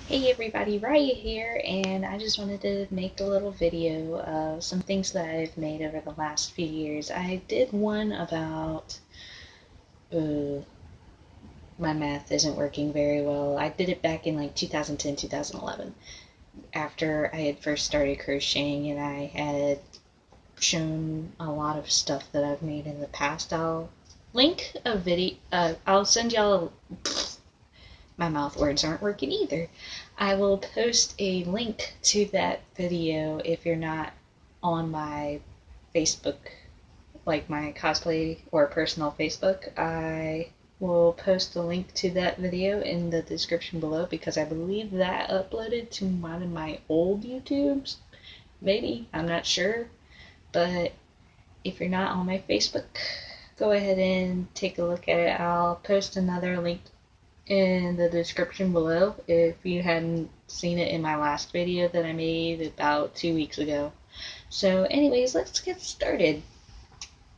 Hey everybody, Riah here, and I just wanted to make a little video of some things that I've made over the last few years. I did one about, uh, my math isn't working very well. I did it back in like 2010, 2011, after I had first started crocheting and I had shown a lot of stuff that I've made in the past. I'll link a video, I'll send y'all my mouth words aren't working either. I will post a link to that video if you're not on my Facebook, like my cosplay or personal Facebook. I will post a link to that video in the description below because I believe that uploaded to one of my old YouTubes. Maybe, I'm not sure. But if you're not on my Facebook, go ahead and take a look at it. I'll post another link in the description below if you hadn't seen it in my last video that I made about 2 weeks ago. So anyways, let's get started.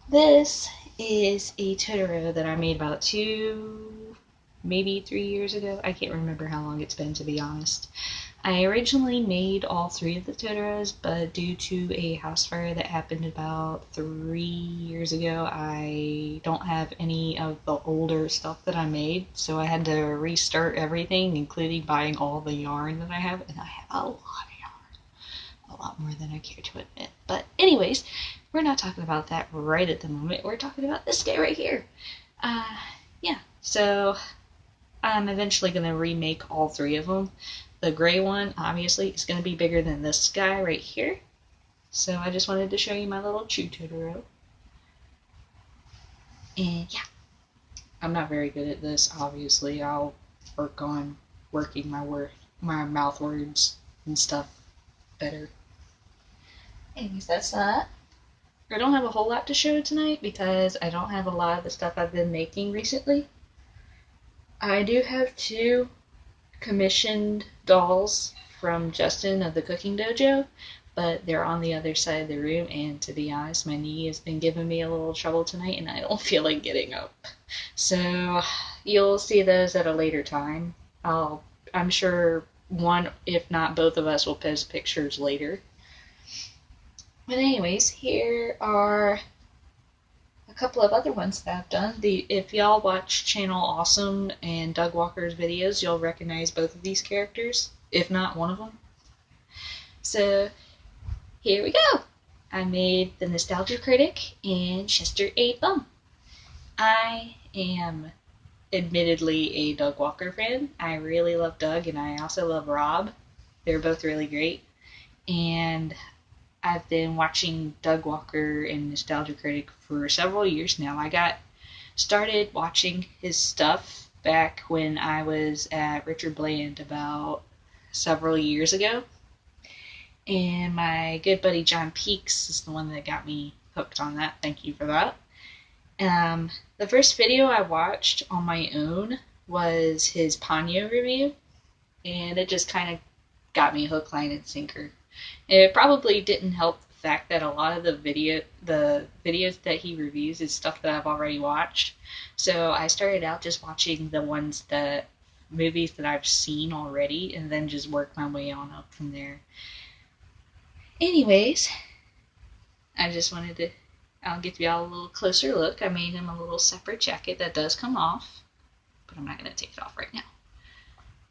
This is a Totoro that I made about 3 years ago. I can't remember how long it's been, to be honest. I originally made all three of the Totoros, but due to a house fire that happened about 3 years ago, I don't have any of the older stuff that I made, so I had to restart everything, including buying all the yarn that I have, and I have a lot of yarn. A lot more than I care to admit. But anyways, we're not talking about that right at the moment. We're talking about this guy right here. Yeah, so I'm eventually going to remake all three of them. The gray one, obviously, is going to be bigger than this guy right here. So I just wanted to show you my little Chew Totoro. And yeah, I'm not very good at this, obviously. I'll work on working my mouth words and stuff better. Anyways, that's that. I don't have a whole lot to show tonight because I don't have a lot of the stuff I've been making recently. I do have two commissioned dolls from Justin of the Cooking Dojo, but they're on the other side of the room, and to be honest, my knee has been giving me a little trouble tonight and I don't feel like getting up. So you'll see those at a later time. I'm sure one, if not both of us, will post pictures later. But anyways, here are a couple of other ones that I've done. If y'all watch Channel Awesome and Doug Walker's videos, you'll recognize both of these characters, if not one of them. So here we go. I made the Nostalgia Critic and Chester A. Bum. I am admittedly a Doug Walker fan. I really love Doug, and I also love Rob. They're both really great. And I've been watching Doug Walker and Nostalgia Critic for several years now. I got started watching his stuff back when I was at Richard Bland about several years ago. And my good buddy John Pics is the one that got me hooked on that. Thank you for that. The first video I watched on my own was his Ponyo review, and it just kind of got me hook, line, and sinker. It probably didn't help the fact that a lot of the videos that he reviews is stuff that I've already watched. So I started out just watching movies that I've seen already, and then just work my way on up from there. Anyways, I'll give y'all a little closer look. I made him a little separate jacket that does come off, but I'm not going to take it off right now.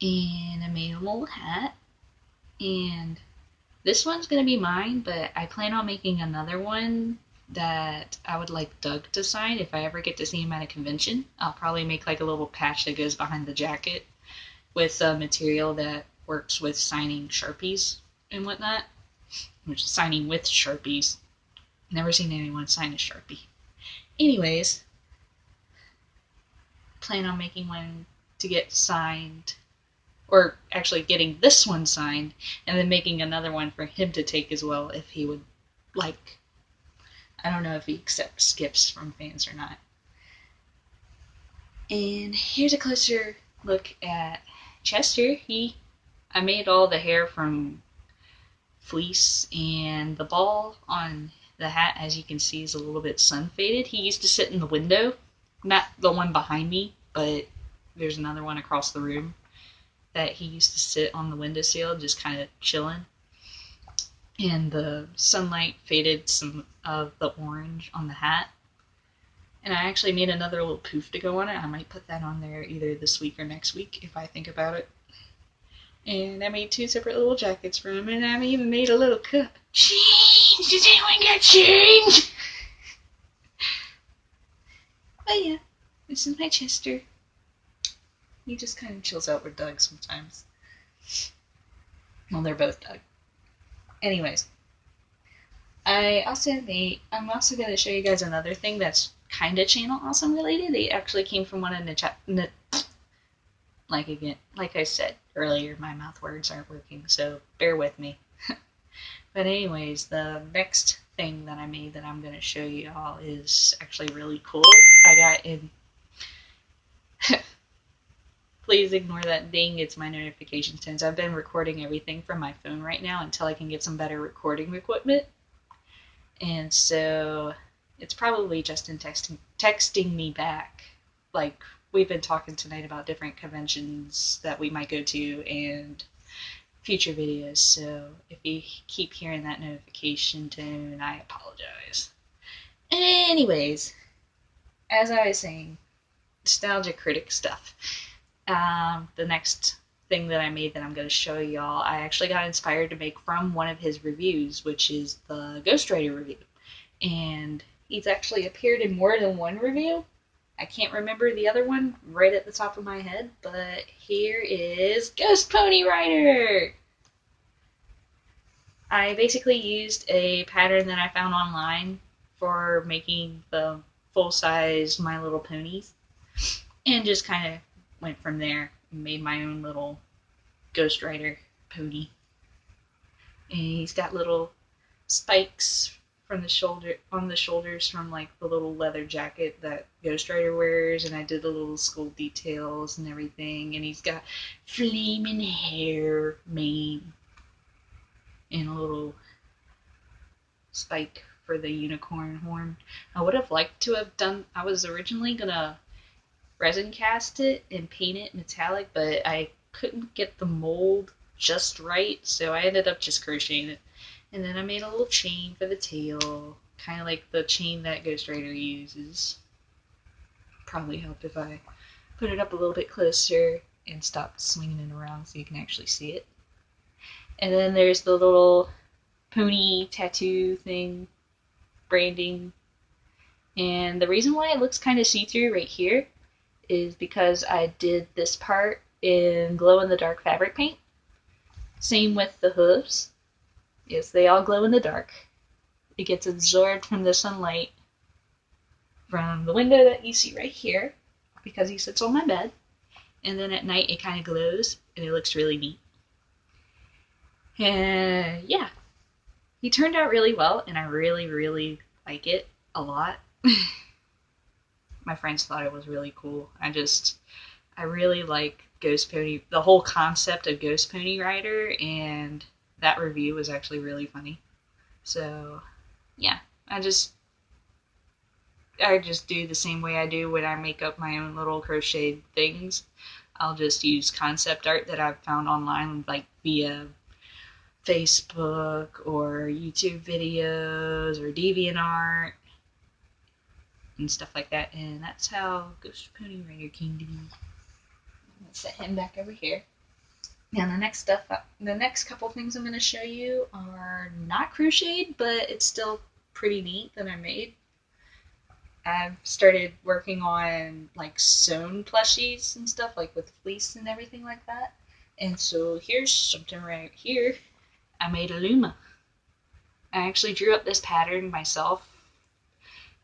And I made him a little hat, and this one's going to be mine, but I plan on making another one that I would like Doug to sign if I ever get to see him at a convention. I'll probably make like a little patch that goes behind the jacket with material that works with signing Sharpies and whatnot. Which is signing with Sharpies. Never seen anyone sign a Sharpie. Anyways, plan on making one to get signed, or actually getting this one signed, and then making another one for him to take as well if he would like. I don't know if he accepts gifts from fans or not. And here's a closer look at Chester. I made all the hair from fleece, and the ball on the hat, as you can see, is a little bit sun faded. He used to sit in the window, not the one behind me, but there's another one across the room. that he used to sit on the windowsill just kind of chilling. And the sunlight faded some of the orange on the hat. And I actually made another little poof to go on it. I might put that on there either this week or next week if I think about it. And I made 2 separate little jackets for him, and I even made a little cup. Change! Does anyone got change? But yeah, this is my Chester. He just kind of chills out with Doug sometimes. Well, they're both Doug. Anyways, I'm also going to show you guys another thing that's kind of channel awesome related. It actually came from one of the like I said earlier, my mouth words aren't working, so bear with me. But anyways, the next thing that I made that I'm going to show you all is actually really cool. I got in... Please ignore that ding, it's my notification tones. I've been recording everything from my phone right now until I can get some better recording equipment. And so it's probably Justin texting me back. Like, we've been talking tonight about different conventions that we might go to and future videos. So if you keep hearing that notification tone, I apologize. Anyways, as I was saying, nostalgia critic stuff. The next thing that I made that I'm going to show y'all, I actually got inspired to make from one of his reviews, which is the Ghost Rider review. And he's actually appeared in more than one review. I can't remember the other one right at the top of my head, but here is Ghost Pony Rider! I basically used a pattern that I found online for making the full-size My Little Ponies, and just kind of went from there and made my own little Ghost Rider pony. And he's got little spikes from on the shoulders from like the little leather jacket that Ghost Rider wears, and I did the little skull details and everything, and he's got flaming hair, mane, and a little spike for the unicorn horn. I would have liked to have done, I was originally gonna resin cast it and paint it metallic, but I couldn't get the mold just right, so I ended up just crocheting it. And then I made a little chain for the tail, kind of like the chain that Ghost Rider uses. Probably help if I put it up a little bit closer and stop swinging it around so you can actually see it. And then there's the little pony tattoo thing, branding. And the reason why it looks kind of see-through right here is because I did this part in glow-in-the-dark fabric paint. Same with the hooves. Yes, they all glow in the dark. It gets absorbed from the sunlight from the window that you see right here, because he sits on my bed. And then at night it kind of glows, and it looks really neat. And yeah, he turned out really well, and I really, really like it a lot. My friends thought it was really cool. I really like Ghost Pony, the whole concept of Ghost Pony Rider, and that review was actually really funny. So, yeah, I just do the same way I do when I make up my own little crocheted things. I'll just use concept art that I've found online, like via Facebook or YouTube videos or DeviantArt and stuff like that. And that's how Ghost Pony Rider came to be. Let's set him back over here. And the next couple things I'm going to show you are not crocheted, but it's still pretty neat that I made. I've started working on like sewn plushies and stuff, like with fleece and everything like that. And so here's something right here. I made a Luma. I actually drew up this pattern myself,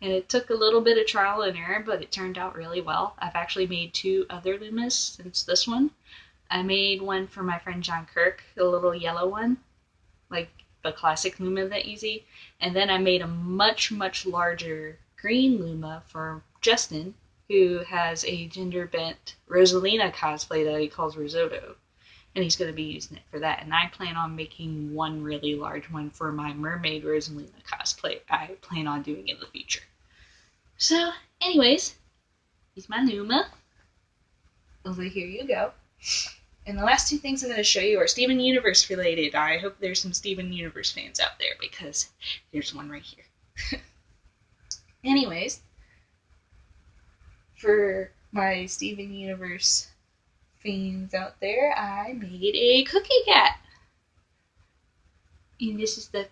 and it took a little bit of trial and error, but it turned out really well. I've actually made 2 other Lumas since this one. I made one for my friend John Kirk, a little yellow one, like the classic Luma that you see. And then I made a much, much larger green Luma for Justin, who has a gender-bent Rosalina cosplay that he calls Risotto. And he's going to be using it for that. And I plan on making one really large one for my Mermaid Rosalina cosplay I plan on doing in the future. So, anyways, here's my Luma. Over here you go. And the last two things I'm going to show you are Steven Universe related. I hope there's some Steven Universe fans out there because there's one right here. Anyways, for my Steven Universe fans out there, I made a cookie cat. And this is the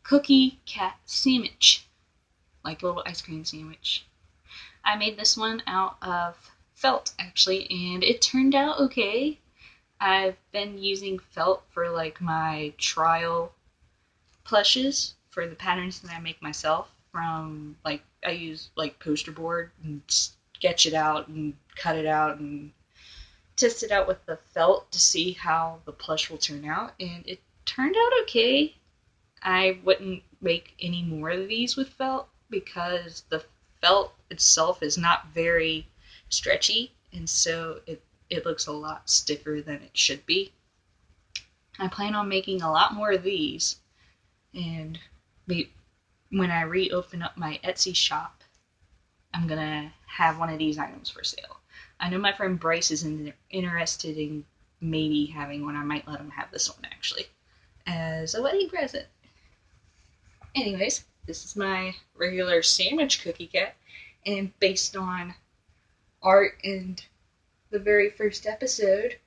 cookie cat sandwich. Like a little ice cream sandwich. I made this one out of felt, actually, and it turned out okay. I've been using felt for like my trial plushes for the patterns that I make myself from, like, I use like poster board and sketch it out and cut it out and test it out with the felt to see how the plush will turn out, and it turned out okay. I wouldn't make any more of these with felt because the felt itself is not very stretchy, and so it looks a lot stiffer than it should be. I plan on making a lot more of these, and when I reopen up my Etsy shop, I'm gonna have one of these items for sale. I know my friend Bryce is interested in maybe having one. I might let him have this one, actually, as a wedding present. Anyways, this is my regular sandwich cookie cat, and based on art and the very first episode,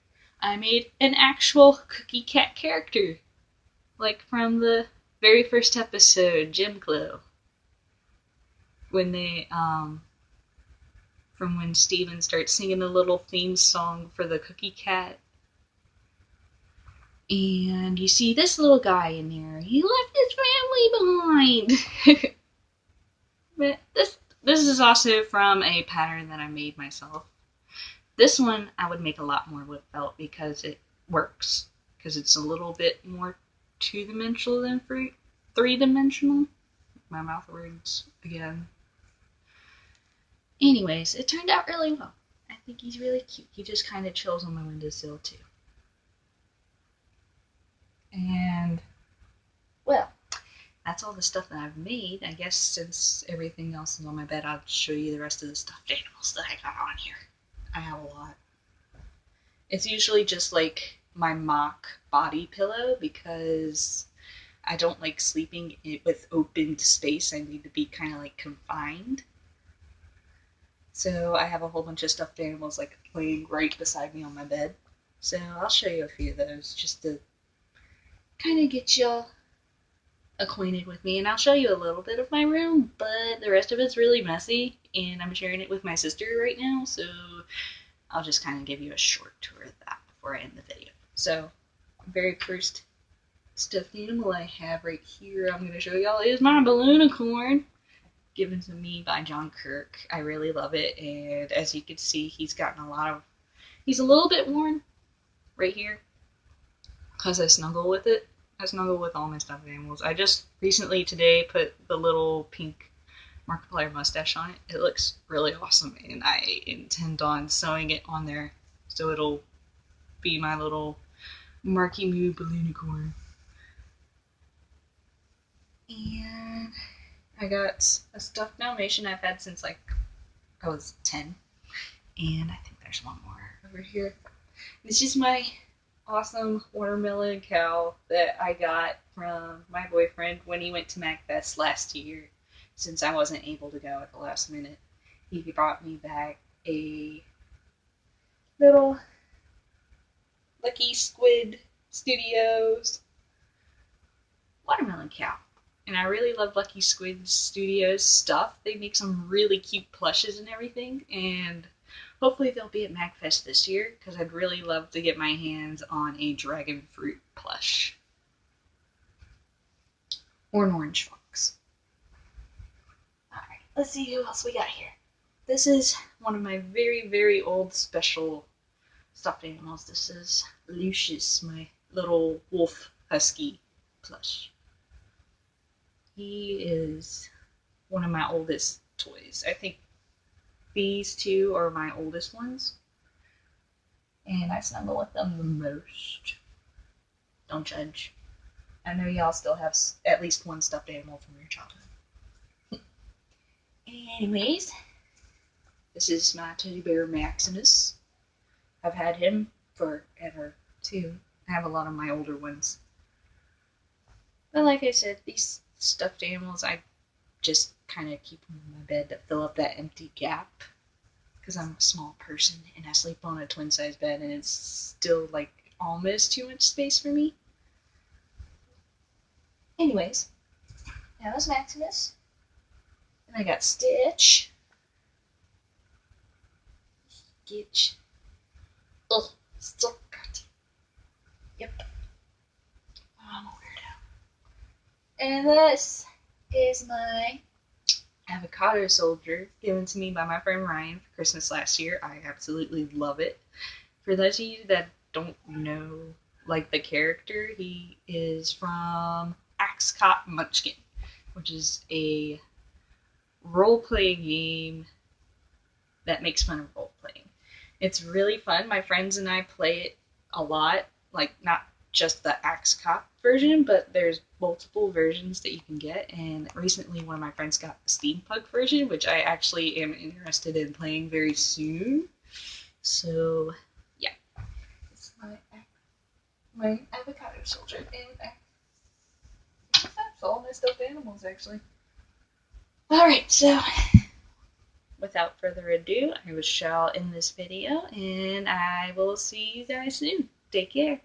I made an actual cookie cat character, like from the very first episode, Gym Glow, when they from when Steven starts singing the little theme song for the cookie cat. And you see this little guy in there. He left his family behind. But this is also from a pattern that I made myself. This one I would make a lot more with felt because it works. Because it's a little bit more two-dimensional than three-dimensional. My mouth words again. Anyways, it turned out really well. I think he's really cute. He just kind of chills on my windowsill too. And, well, that's all the stuff that I've made. I guess since everything else is on my bed, I'll show you the rest of the stuffed animals that I got on here. I have a lot. It's usually just like my mock body pillow because I don't like sleeping with open space. I need to be kind of like confined. So I have a whole bunch of stuffed animals like laying right beside me on my bed. So I'll show you a few of those just to kind of get y'all acquainted with me, and I'll show you a little bit of my room, but the rest of it's really messy, and I'm sharing it with my sister right now, so I'll just kind of give you a short tour of that before I end the video. So, the very first stuffed animal I have right here I'm going to show y'all is my balloonicorn, given to me by John Kirk. I really love it, and as you can see, he's a little bit worn right here, because I snuggle with it. I snuggle with all my stuffed animals. I just recently today put the little pink Markiplier mustache on it. It looks really awesome, and I intend on sewing it on there so it'll be my little Marky Moo balloonicorn. And I got a stuffed Dalmatian I've had since like I was 10. And I think there's one more over here. This is my awesome watermelon cow that I got from my boyfriend when he went to MagFest last year. Since I wasn't able to go at the last minute, he brought me back a little Lucky Squid Studios watermelon cow. And I really love Lucky Squid Studios stuff. They make some really cute plushes and everything, and hopefully they'll be at MagFest this year, because I'd really love to get my hands on a dragon fruit plush. Or an orange fox. Alright, let's see who else we got here. This is one of my very, very old special stuffed animals. This is Lucius, my little wolf husky plush. He is one of my oldest toys. I think these two are my oldest ones, and I snuggle with them the most. Don't judge. I know y'all still have at least one stuffed animal from your childhood. Anyways, this is my teddy bear Maximus. I've had him forever too. I have a lot of my older ones. But like I said, these stuffed animals, I just kind of keep them in my bed to fill up that empty gap. Because I'm a small person and I sleep on a twin-size bed and it's still like almost too much space for me. Anyways, that was Maximus. And I got Stitch. Stitch. Ugh, still got. Yep. I'm a weirdo. And this is my avocado soldier given to me by my friend Ryan for Christmas last year. I absolutely love it. For those of you that don't know, like, the character, he is from Axe Cop Munchkin, which is a role-playing game that makes fun of role-playing. It's really fun. My friends and I play it a lot, like, not just the Axe Cop version, but there's multiple versions that you can get, and recently one of my friends got the steampunk version, which I actually am interested in playing very soon. So, yeah. It's my avocado soldier, and that's all my stuffed animals, actually. Alright, so without further ado, I shall end this video, and I will see you guys soon. Take care.